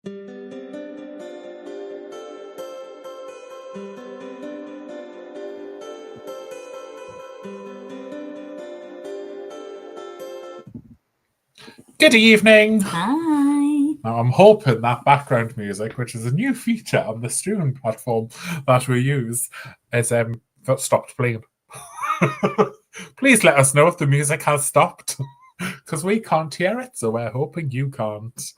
Good evening. Hi. Now, I'm hoping that background music, which is a new feature on the streaming platform that we use, is stopped playing. Please let us know if the music has stopped, because we can't hear it, so we're hoping you can't.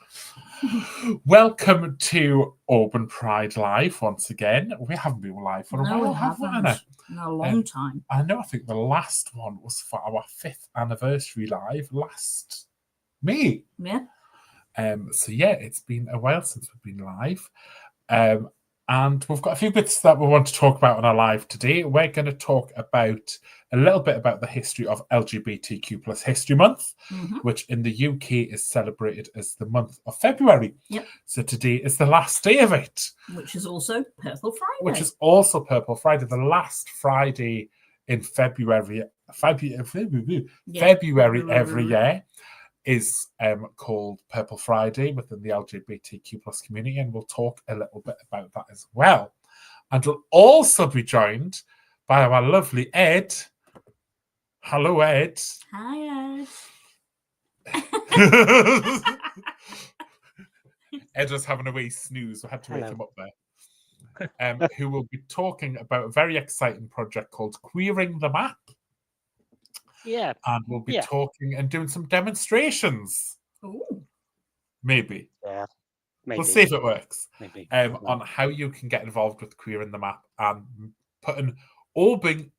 Welcome to Auburn Pride Live once again. We haven't been live for a while, have we, Anna? In a long time. I know, I think the last one was for our 5th anniversary live last May. Yeah. So yeah, it's been a while since we've been live. And we've got a few bits that we want to talk about on our live today. We're going to talk about a little bit about the history of LGBTQ plus History Month, which in the UK is celebrated as the month of February. Yep. So today is the last day of it. Which is also Purple Friday. The last Friday in February every year is called Purple Friday within the LGBTQ plus community, and we'll talk a little bit about that as well. And we'll also be joined by our lovely Ed. Hello, Ed. Hi, Ed. Ed was having a wee snooze. We had to wake him up there. Who will be talking about a very exciting project called Queering the Map. Yeah. And we'll be talking and doing some demonstrations. Ooh. Maybe. Yeah. Maybe. We'll see if it works. Maybe. On how you can get involved with Queering the Map and putting Auburn.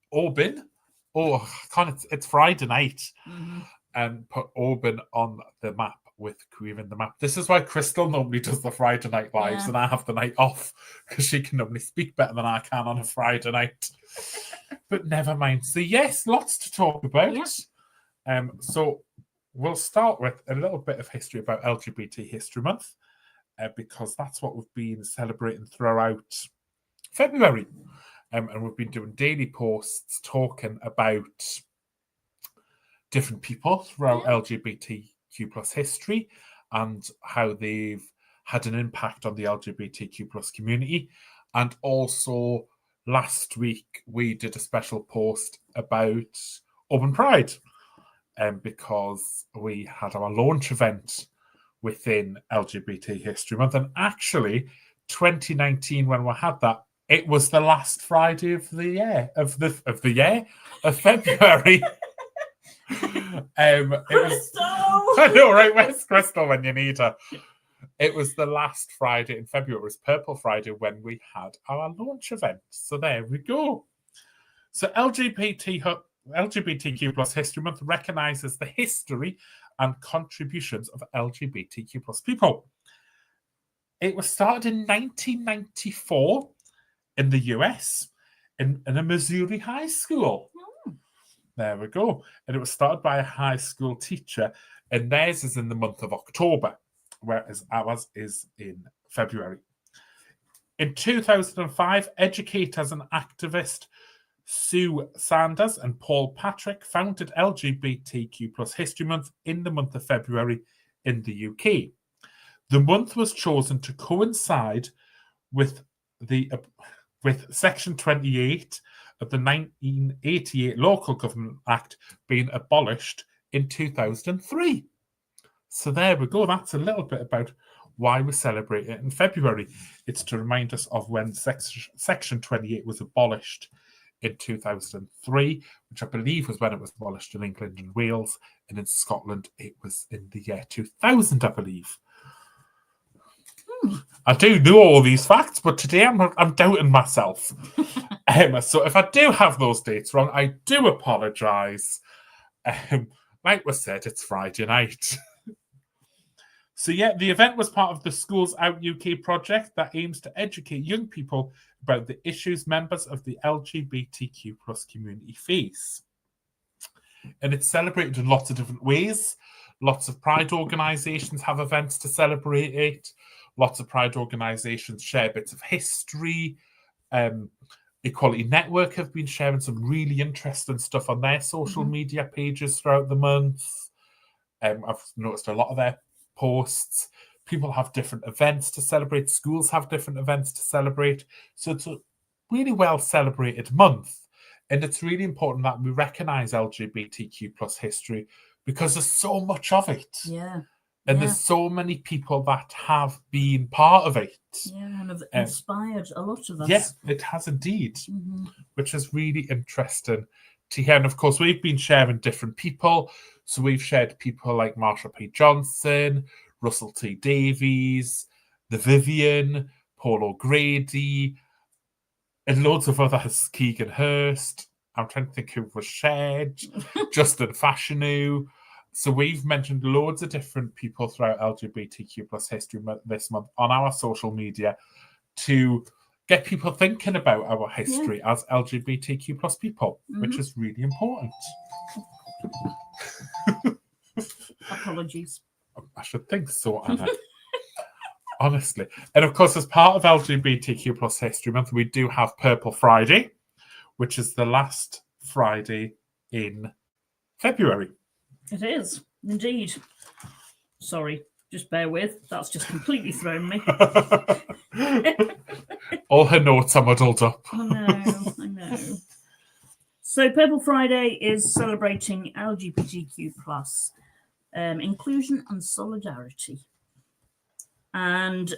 Oh, it's Friday night. And put Auburn on the map with Queering the Map. This is why Crystal normally does the Friday night lives and I have the night off, because she can normally speak better than I can on a Friday night. But never mind. So yes, lots to talk about. Yeah. So we'll start with a little bit of history about LGBT History Month, because that's what we've been celebrating throughout February. And we've been doing daily posts talking about different people throughout LGBTQ plus history and how they've had an impact on the LGBTQ plus community. And also last week we did a special post about Auburn Pride, because we had our launch event within LGBT History Month. And actually 2019, when we had that, it was the last Friday of the year of February. It was, I know, right? Where's Crystal when you need her? It was the last Friday in February. It was Purple Friday when we had our launch event. So there we go. So LGBTQ plus History Month recognises the history and contributions of LGBTQ plus people. It was started in 1994 in the US in a Missouri high school. There we go. And it was started by a high school teacher, and theirs is in the month of October, whereas ours is in February. In 2005, educators and activist Sue Sanders and Paul Patrick founded LGBTQ plus History Month in the month of February in the UK. The month was chosen to coincide with Section 28 of the 1988 Local Government Act being abolished in 2003. So there we go. That's a little bit about why we celebrate it in February. It's to remind us of when Section 28 was abolished in 2003, which I believe was when it was abolished in England and Wales, and in Scotland it was in the year 2000, I believe. I do know all these facts, but today I'm doubting myself. So if I do have those dates wrong, I do apologise. Like we said, it's Friday night. So yeah, the event was part of the Schools Out UK project that aims to educate young people about the issues members of the LGBTQ plus community face. And it's celebrated in lots of different ways. Lots of Pride organisations have events to celebrate it. Lots of Pride organisations share bits of history. Equality Network have been sharing some really interesting stuff on their social media pages throughout the month. I've noticed a lot of their posts. People have different events to celebrate. Schools have different events to celebrate. So it's a really well celebrated month. And it's really important that we recognise LGBTQ plus history because there's so much of it. Yeah. And Yeah. there's so many people that have been part of it. Yeah, and have inspired a lot of us. Yeah, it has indeed, Mhm. which is really interesting to hear. And of course, we've been sharing different people. So we've shared people like Marsha P. Johnson, Russell T. Davies, the Vivian, Paul O'Grady, and loads of others, Keegan Hurst. I'm trying to think who was shared, Justin Fashanu. So we've mentioned loads of different people throughout LGBTQ plus history this month on our social media to get people thinking about our history as LGBTQ plus people, which is really important. Apologies. I should think so, Anna. Honestly. And of course, as part of LGBTQ plus history month, we do have Purple Friday, which is the last Friday in February. It is, indeed. Sorry, just bear with. That's just completely thrown me. All her notes are muddled up. I know. So Purple Friday is celebrating LGBTQ plus inclusion and solidarity. And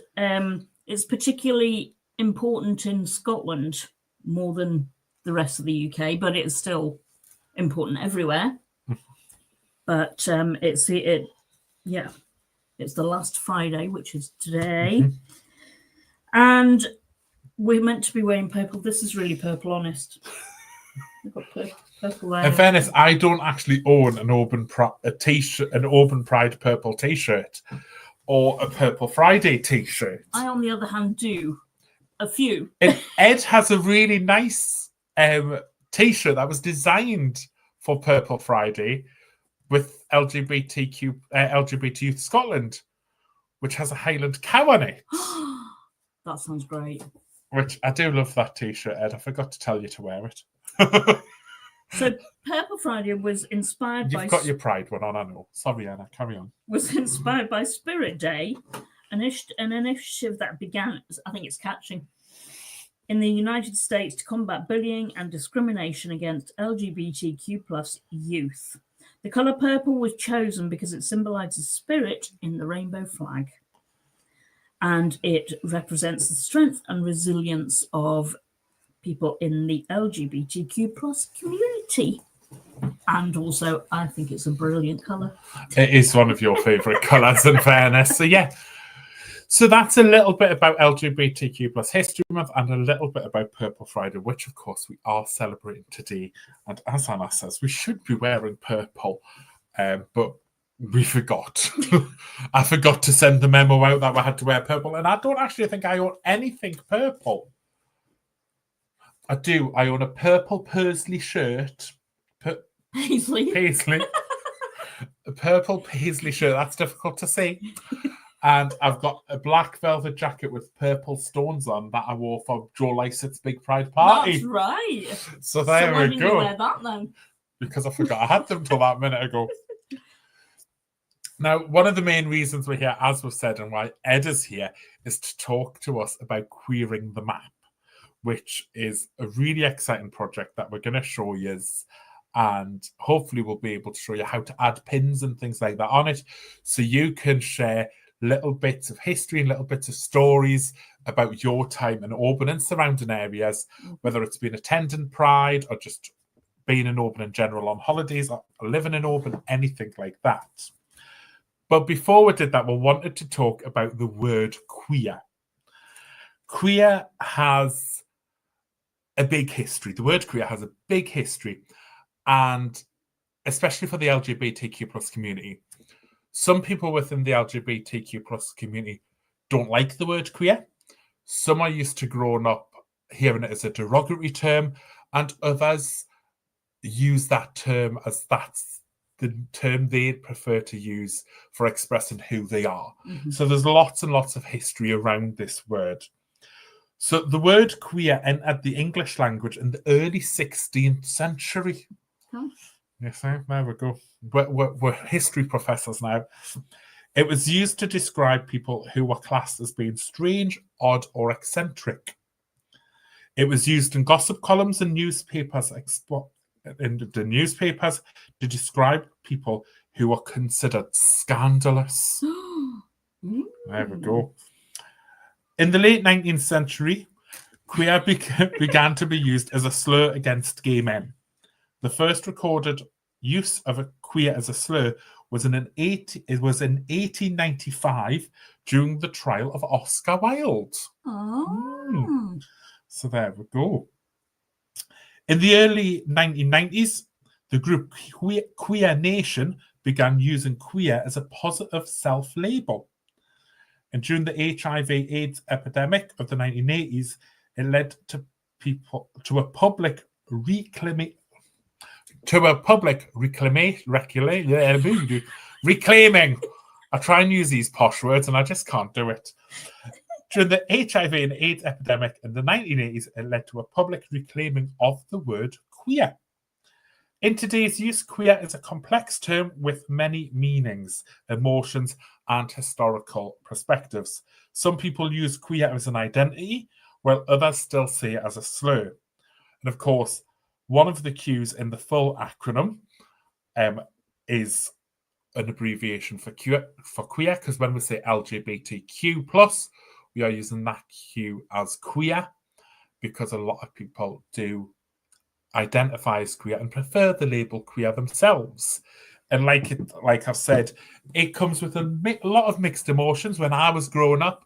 it's particularly important in Scotland more than the rest of the UK, but it's still important everywhere. But it's the last Friday, which is today. And we're meant to be wearing purple. This is really purple, honest. We've got purple there. In fairness, I don't actually own an Auburn Pride purple t-shirt or a Purple Friday t-shirt. I, on the other hand, do a few. And Ed has a really nice t-shirt that was designed for Purple Friday with LGBT Youth Scotland, which has a Highland cow on it. That sounds great. Which I do love that t-shirt, Ed. I forgot to tell you to wear it. So Purple Friday was inspired by... You've got your Pride one on, I know. Sorry, Anna, carry on. Was inspired by Spirit Day, an initiative that began, I think it's catching, in the United States to combat bullying and discrimination against LGBTQ plus youth. The colour purple was chosen because it symbolises spirit in the rainbow flag. And it represents the strength and resilience of people in the LGBTQ plus community. And also, I think it's a brilliant colour. It is one of your favourite colours, in fairness. So, yeah. So that's a little bit about LGBTQ plus History Month and a little bit about Purple Friday, which, of course, we are celebrating today. And as Anna says, we should be wearing purple, but we forgot. I forgot to send the memo out that we had to wear purple, and I don't actually think I own anything purple. I do. I own a purple Paisley shirt. Paisley. A purple Paisley shirt. That's difficult to say. And I've got a black velvet jacket with purple stones on that I wore for Joe Lycett's big pride party. That's right. So there why we didn't go. you wear that then? Because I forgot I had them till that minute ago. Now, one of the main reasons we're here, as we've said, and why Ed is here, is to talk to us about Queering the Map, which is a really exciting project that we're going to show you. And hopefully we'll be able to show you how to add pins and things like that on it. So you can share little bits of history and little bits of stories about your time in Auburn and surrounding areas, whether it's been attending Pride or just being in Auburn in general on holidays or living in Auburn, anything like that. But before we did that, we wanted to talk about the word queer. Queer has a big history. The word queer has a big history, and especially for the LGBTQ plus community. Some people within the LGBTQ plus community don't like the word queer. Some are used to growing up hearing it as a derogatory term, and others use that term as that's the term they prefer to use for expressing who they are. Mm-hmm. So there's lots and lots of history around this word. So the word queer entered the English language in the early 16th century. Oh. Yes, there we go. We're history professors now. It was used to describe people who were classed as being strange, odd, or eccentric. It was used in gossip columns and newspapers to describe people who were considered scandalous. There we go. In the late 19th century, queer began to be used as a slur against gay men. The first recorded use of a queer as a slur was in 1895 during the trial of Oscar Wilde. Oh. So there we go. In the early 1990s, the group Queer Nation began using queer as a positive self-label. And during the HIV/AIDS epidemic of the 1980s, it led to a public reclaiming. I try and use these posh words and I just can't do it. During the HIV and AIDS epidemic in the 1980s, it led to a public reclaiming of the word queer. In today's use, queer is a complex term with many meanings, emotions, and historical perspectives. Some people use queer as an identity, while others still see it as a slur. And of course, one of the Q's in the full acronym is an abbreviation for queer, because when we say LGBTQ+, we are using that Q as queer, because a lot of people do identify as queer and prefer the label queer themselves. And like I've said, it comes with a lot of mixed emotions. When I was growing up,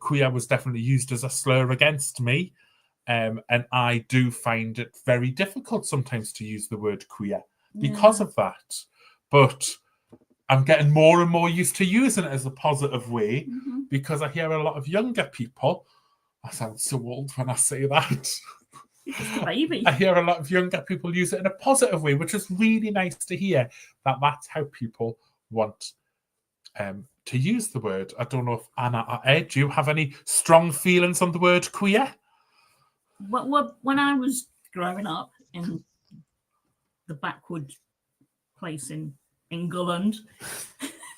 queer was definitely used as a slur against me. And I do find it very difficult sometimes to use the word queer because of that. But I'm getting more and more used to using it as a positive way because I hear a lot of younger people. I sound so old when I say that. Baby. I hear a lot of younger people use it in a positive way, which is really nice to hear that that's how people want to use the word. I don't know if Anna or Ed, do you have any strong feelings on the word queer? When I was growing up in the backwood place in England,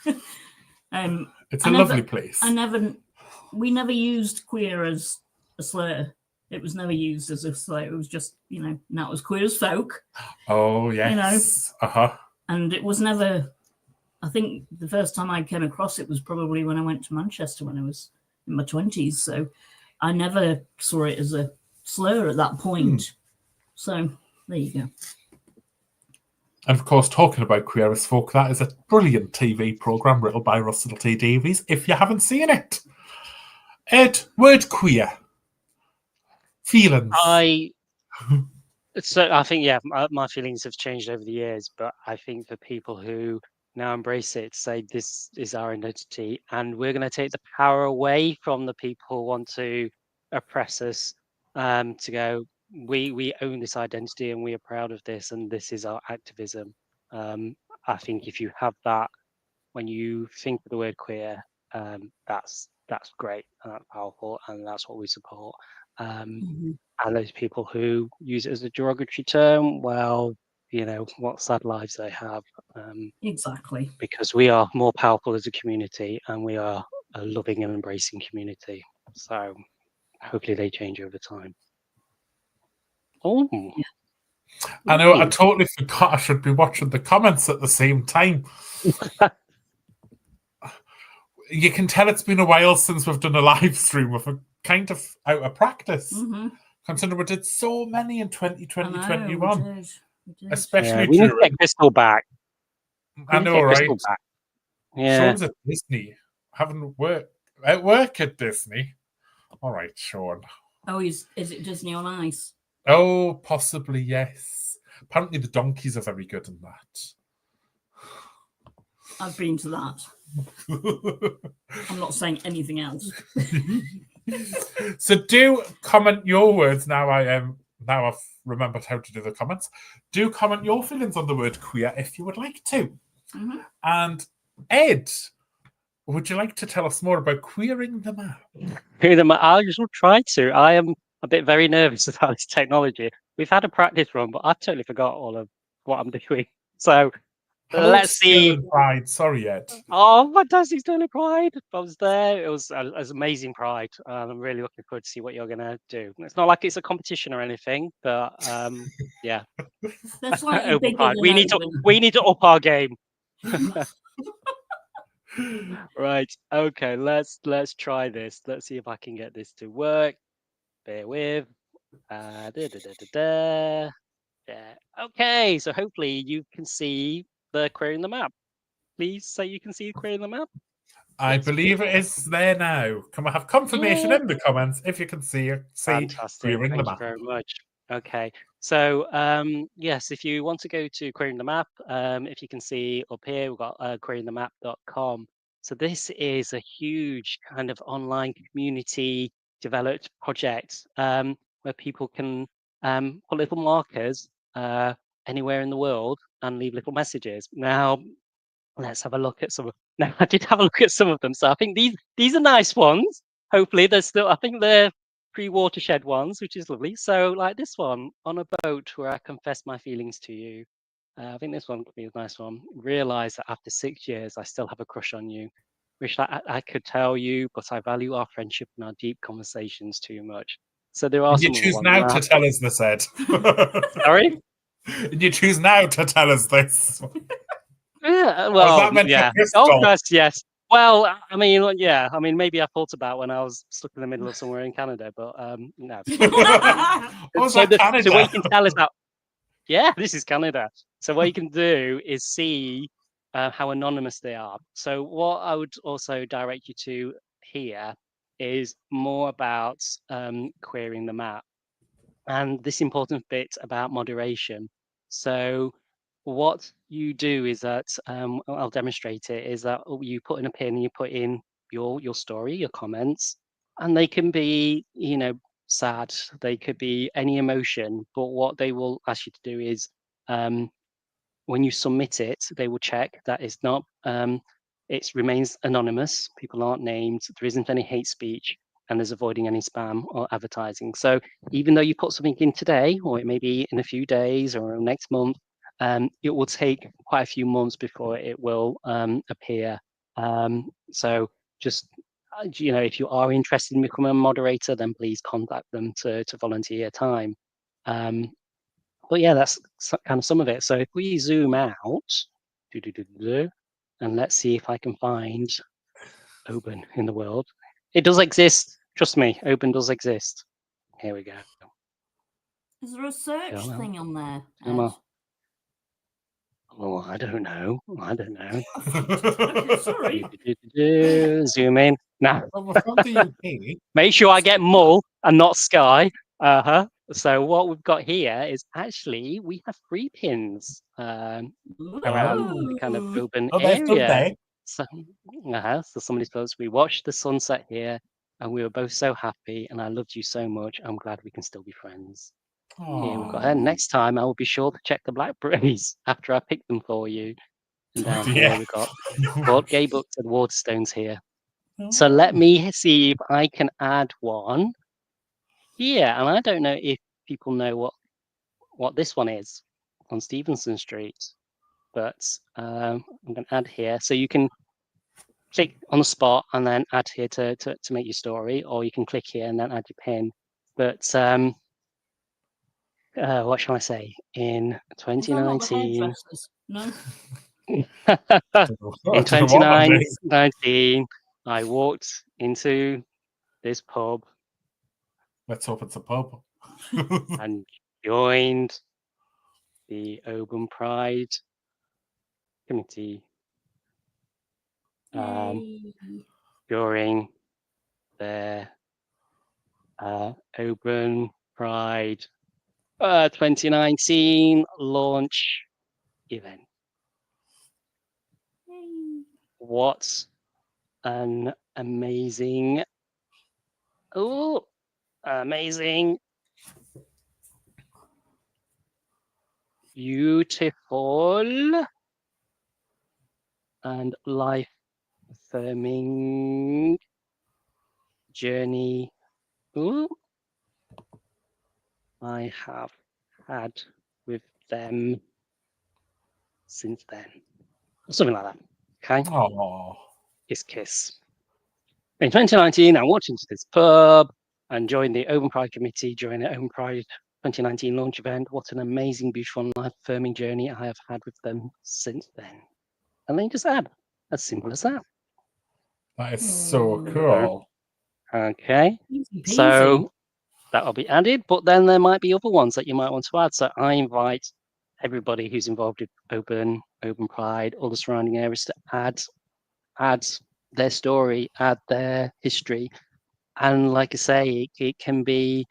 it's a lovely place. We never used queer as a slur. It was never used as a slur. It was just, now it was queer as folk. Oh, yes. And it was never, I think the first time I came across it was probably when I went to Manchester when I was in my 20s. So I never saw it as a slur at that point. So there you go. And of course, talking about Queer as Folk, that is a brilliant TV programme written by Russell T Davies, if you haven't seen it. Ed, word queer. Feelings? I think, my feelings have changed over the years, but I think for people who now embrace it, say this is our identity, and we're going to take the power away from the people who want to oppress us, to go, we own this identity and we are proud of this, and this is our activism. I think if you have that when you think of the word queer, that's great and that's powerful, and that's what we support. And those people who use it as a derogatory term, well, what sad lives they have. Exactly. Because we are more powerful as a community, and we are a loving and embracing community. So hopefully they change over time. Oh, yeah. I know. I totally forgot I should be watching the comments at the same time. You can tell it's been a while since we've done a live stream. We're kind of out of practice. Considering we did so many in 2020, 2021. We did. Especially we during... need to get Crystal back. I know, right? Yeah. Shows at Disney. Haven't worked at work at Disney. All right, Sean. Oh, is it Disney on Ice? Oh, possibly, yes. Apparently the donkeys are very good in that. I've been to that. I'm not saying anything else. So do comment your words now. Now I've remembered how to do the comments. Do comment your feelings on the word queer if you would like to. And Ed, would you like to tell us more about queering the map? I just will try to. I am a bit very nervous about this technology. We've had a practice run, but I've totally forgot all of what I'm doing. So Hello, Let's see. Sterling Pride. Sorry, Ed. Oh, fantastic Sterling Pride. I was there. It was amazing Pride. I'm really looking forward to see what you're going to do. It's not like it's a competition or anything, but yeah. They're slightly Open bigger Pride. than We Open. need to up our game. Right. Okay, let's try this. Let's see if I can get this to work. Bear with. Yeah. Okay, so hopefully you can see the query in the map. Please say you can see the query in the map. I believe it is there now. Can we have confirmation Yeah. in the comments if you can see Fantastic. querying the Thank you map? very much. Okay. So yes, if you want to go to querying the map, if you can see up here, we've got queryingthemap.com. So this is a huge kind of online community developed project where people can put little markers anywhere in the world and leave little messages. Now, let's have a look at some of. Now, I did have a look at some of them. So I think these are nice ones. Hopefully, there's still. I think they're pre-watershed ones, which is lovely. So, like this one, on a boat where I confess my feelings to you. I think this one could be a nice one. Realize that after 6 years, I still have a crush on you. Wish I could tell you, but I value our friendship and our deep conversations too much. So there are And you some other choose ones. now to tell us this, Ed. Sorry. And you choose now to tell us this. Yeah, Or is well, that meant for yeah. Crystal? Oh, gosh, yes. Well, I mean, yeah. I mean, maybe I thought about when I was stuck in the middle of somewhere in Canada, but no. Oh, is that Canada? So what you can tell is that, yeah, this is Canada. So what you can do is see how anonymous they are. So what I would also direct you to here is more about querying the map and this important bit about moderation. So what you do is that I'll demonstrate it. Is that you put in a pin and you put in your story, your comments, and they can be sad. They could be any emotion. But what they will ask you to do is when you submit it, they will check that it's not. It remains anonymous. People aren't named. There isn't any hate speech, and there's avoiding any spam or advertising. So even though you put something in today, or it may be in a few days or next month, it will take quite a few months before it will appear. So just if you are interested in becoming a moderator, then please contact them to volunteer your time. But yeah, that's kind of some of it. So if we zoom out, and let's see if I can find Open in the world. It does exist. Trust me, Open does exist. Here we go. Is there a search Come on. thing on there? Come on. Ed? Oh, I don't know. Okay, sorry. Zoom in. Now, Well, we're from the UK. make sure I get Mull and not Sky. So what we've got here is actually we have 3 pins around the kind of Ooh. open Oh, there's area. Sunday. So, so somebody supposed we watched the sunset here, and we were both so happy, and I loved you so much. I'm glad we can still be friends. Here we've got her. Next time I will be sure to check the blackberries after I pick them for you. And down here we've got board gay books and Waterstones here. So let me see if I can add one here. And I don't know if people know what this one is on Stevenson Street, but I'm going to add here. So you can click on the spot and then add here to make your story, or you can click here and then add your pin. But what shall I say? In Is that not the 2019, hairdressers? No. in 2019, I walked into this pub Let's hope it's a pub. and joined the Oban Pride committee Yay. during their Oban Pride 2019 launch event. Yay. What an amazing, amazing, beautiful, and life-affirming journey I have had with them since then. something like that. Okay, Oh, kiss. In 2019, I walked into this pub and joined the Open Pride committee during the Open Pride 2019 launch event. What an amazing, beautiful, and life-affirming journey I have had with them since then. And then you just add, as simple as that. that is so Hmm. cool. Okay, Easy peasy. so that'll be added, but then there might be other ones that you might want to add. So I invite everybody who's involved with Open Pride, all the surrounding areas to add their story, add their history. And like I say, it can be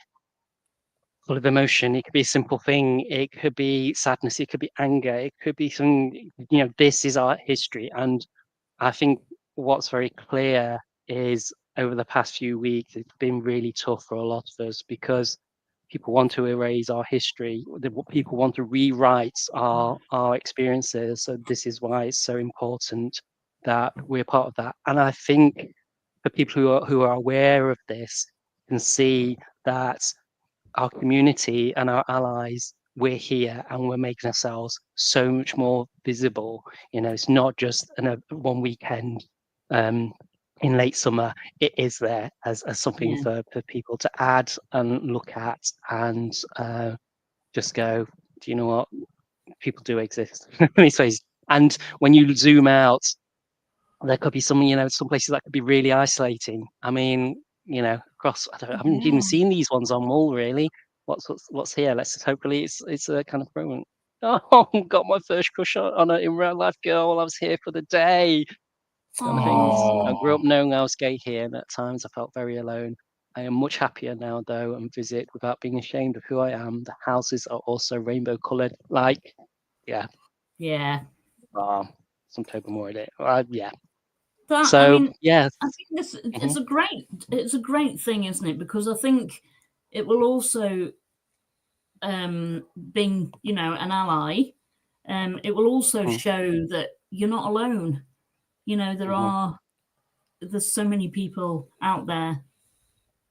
full of emotion. It could be a simple thing. It could be sadness. It could be anger. It could be something, this is our history. And I think what's very clear is over the past few weeks, it's been really tough for a lot of us because people want to erase our history. People want to rewrite our experiences. So this is why it's so important that we're part of that. And I think for people who are aware of this can see that our community and our allies, we're here and we're making ourselves so much more visible. It's not just one weekend in late summer. It is there as something for people to add and look at and just go, do you know what? People do exist in these ways. And when you zoom out, there could be some places that could be really isolating. I mean, across, I haven't even seen these ones on Mull really. What's here? Hopefully it's a kind of moment. Oh, got my first crush on a in real life girl while I was here for the day. Kind of things. I grew up knowing I was gay here, and at times I felt very alone. I am much happier now, though, and visit without being ashamed of who I am. The houses are also rainbow coloured. Yeah. Some Toby more in it. Yeah. Yes. I think it's a great thing, isn't it? Because I think it will also, being an ally, it will also show that you're not alone. There's so many people out there.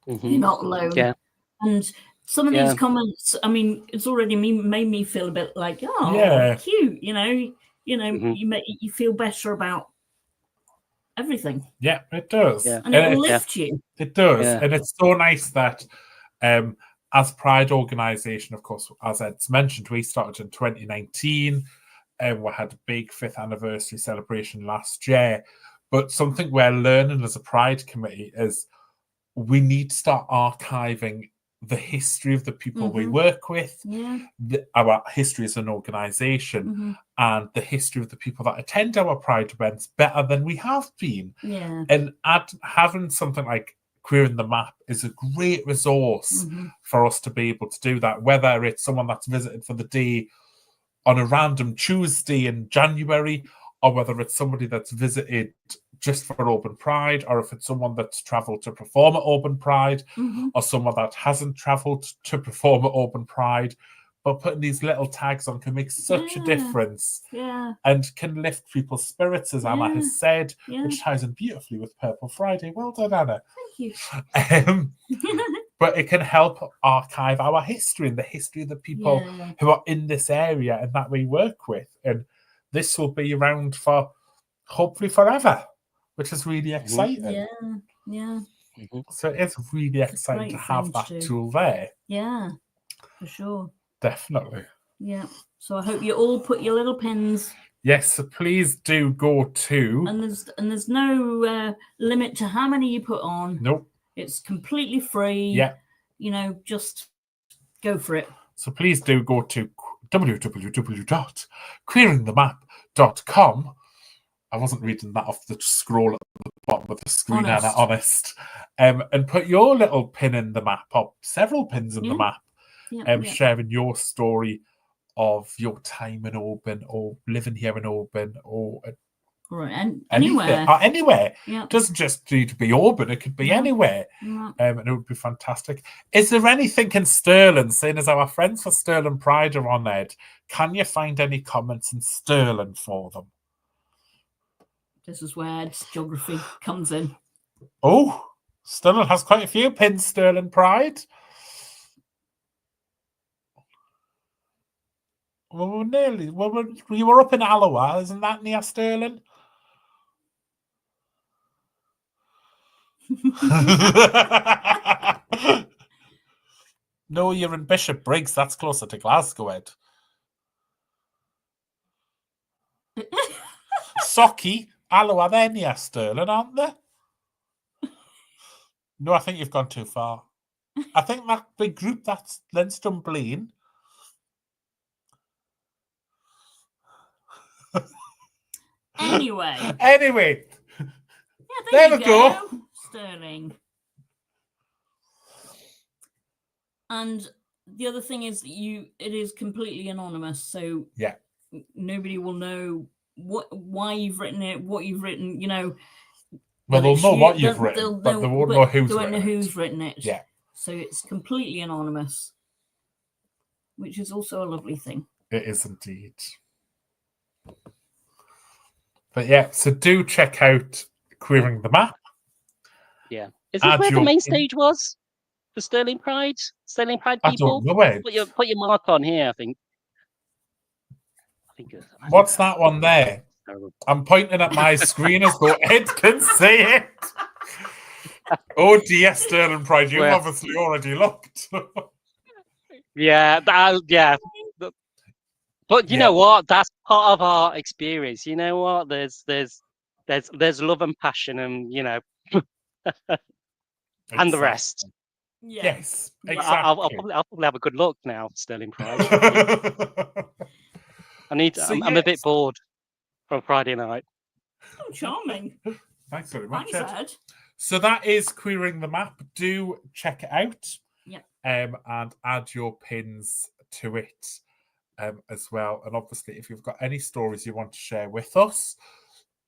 You're not alone. Yeah. And some of these comments, I mean, it's already made me feel a bit like, cute. You feel better about everything. Yeah, it does. Yeah. And it will lift you. It does. Yeah. And it's so nice that as Pride organisation, of course, as Ed's mentioned, we started in 2019 and we had a big 5th anniversary celebration last year. But something we're learning as a Pride committee is we need to start archiving the history of the people we work with, our history as an organisation, and the history of the people that attend our Pride events better than we have been. Yeah. And having something like Queering the Map is a great resource for us to be able to do that, whether it's someone that's visited for the day on a random Tuesday in January, or whether it's somebody that's visited just for Open Pride, or if it's someone that's travelled to perform at Open Pride, or someone that hasn't travelled to perform at Open Pride. But putting these little tags on can make such a difference and can lift people's spirits, as Anna has said, which ties in beautifully with Purple Friday. Well done, Anna. Thank you. But it can help archive our history and the history of the people who are in this area and that we work with. And this will be around for hopefully forever, which is really exciting. Yeah. So it's really exciting to have that tool there. Yeah, for sure. Definitely. Yeah. So I hope you all put your little pins. Yes, so please do go to. And there's no limit to how many you put on. Nope. It's completely free. Yeah. Just go for it. So please do go to www.queeringthemap.com. I wasn't reading that off the scroll at the bottom of the screen, Anna, honest. And put your little pin in the map, or several pins in the map, sharing your story of your time in Oban, or living here in Oban, or and anywhere. Anywhere. Yeah. It doesn't just need to be Oban, it could be anywhere. Yeah. And it would be fantastic. Is there anything in Stirling, seeing as our friends for Stirling Pride are on Ed, can you find any comments in Stirling for them? This is where Ed's geography comes in. Oh, Stirling has quite a few pins, Stirling Pride. Well, we're nearly. Well, you were up in Alloa, isn't that near Stirling? No, you're in Bishop Briggs. That's closer to Glasgow, Ed. Socky, Alloa, they're near Stirling, aren't they? No, I think you've gone too far. I think that big group, that's Leinster-Blaine. Anyway. Yeah, there we you go. Stirling. And the other thing is that it is completely anonymous, so yeah, nobody will know why you've written it, what you've written. Well, they'll know what you've written, but they won't know who's written it. Yeah. So it's completely anonymous, which is also a lovely thing. It is indeed. But yeah, so do check out Queering the Map. Yeah. Is this where the main stage was? The Stirling Pride? Stirling Pride people? I don't know where. Put your mark on here, I think. What's that one there? I'm pointing at my screen as though Ed can see it. Oh dear, Stirling Pride, you obviously already looked. Yeah. But you know what? That's part of our experience. You know what? There's love and passion, and and the rest. Yes, exactly. I'll probably have a good look now, Stirling Pride. I'm a bit bored from Friday night. Oh, charming. Thanks very much, Ed. Ed. So that is Queering the Map. Do check it out. Yeah. And add your pins to it as well. And obviously, if you've got any stories you want to share with us,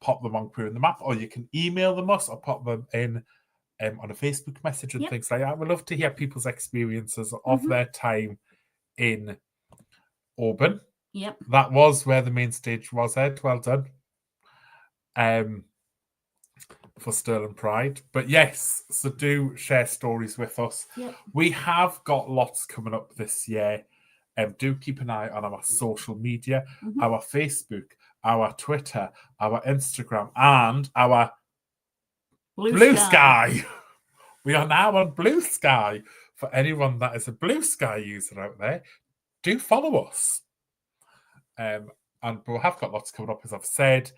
pop them on Queering the Map, or you can email them us or pop them in on a Facebook message and things like that. We'd love to hear people's experiences of their time in Auburn. Yep. That was where the main stage was, Ed. Well done. For Stirling Pride. But yes, so do share stories with us. Yep. We have got lots coming up this year. Do keep an eye on our social media, our Facebook, our Twitter, our Instagram, and our Blue Sky. We are now on Blue Sky. For anyone that is a Blue Sky user out there, do follow us. And we have got lots coming up, as I've said.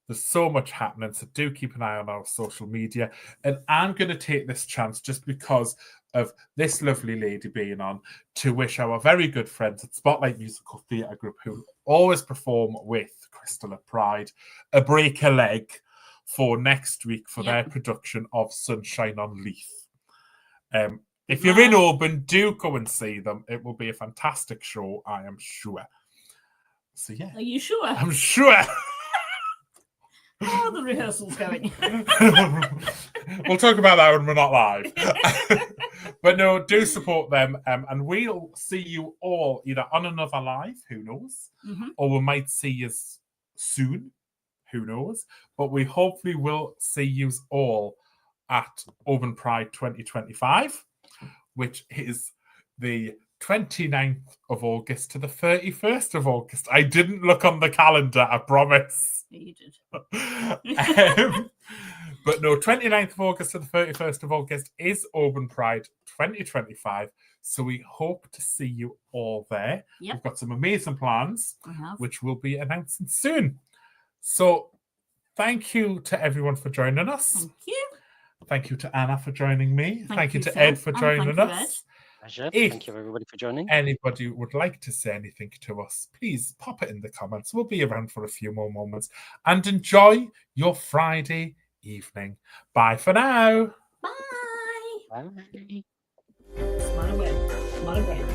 There's so much happening, so do keep an eye on our social media. And I'm going to take this chance, just because of this lovely lady being on, to wish our very good friends at Spotlight Musical Theatre Group, who always perform with Crystal at Pride, a break a leg for next week for their production of Sunshine on Leith. If you're in Auburn, do go and see them. It will be a fantastic show, I am sure. So yeah. Are you sure? I'm sure. How are the rehearsals going? We'll talk about that when we're not live. But no, do support them. And we'll see you all either on another live, who knows, or we might see you soon, who knows. But we hopefully will see you all at Auburn Pride 2025, which is the 29th of August to the 31st of August. I didn't look on the calendar, I promise. You did. But no, 29th of August to the 31st of August is Auburn Pride 2025. So we hope to see you all there. Yep. We've got some amazing plans, which we'll be announcing soon. So thank you to everyone for joining us. Thank you. Thank you to Anna for joining me. Thank you to Phil. Ed for joining us. Ed. Thank you, everybody, for joining. Anybody would like to say anything to us, please pop it in the comments. We'll be around for a few more moments. And enjoy your Friday evening. Bye for now. Bye. Bye. Smile away. Smile away.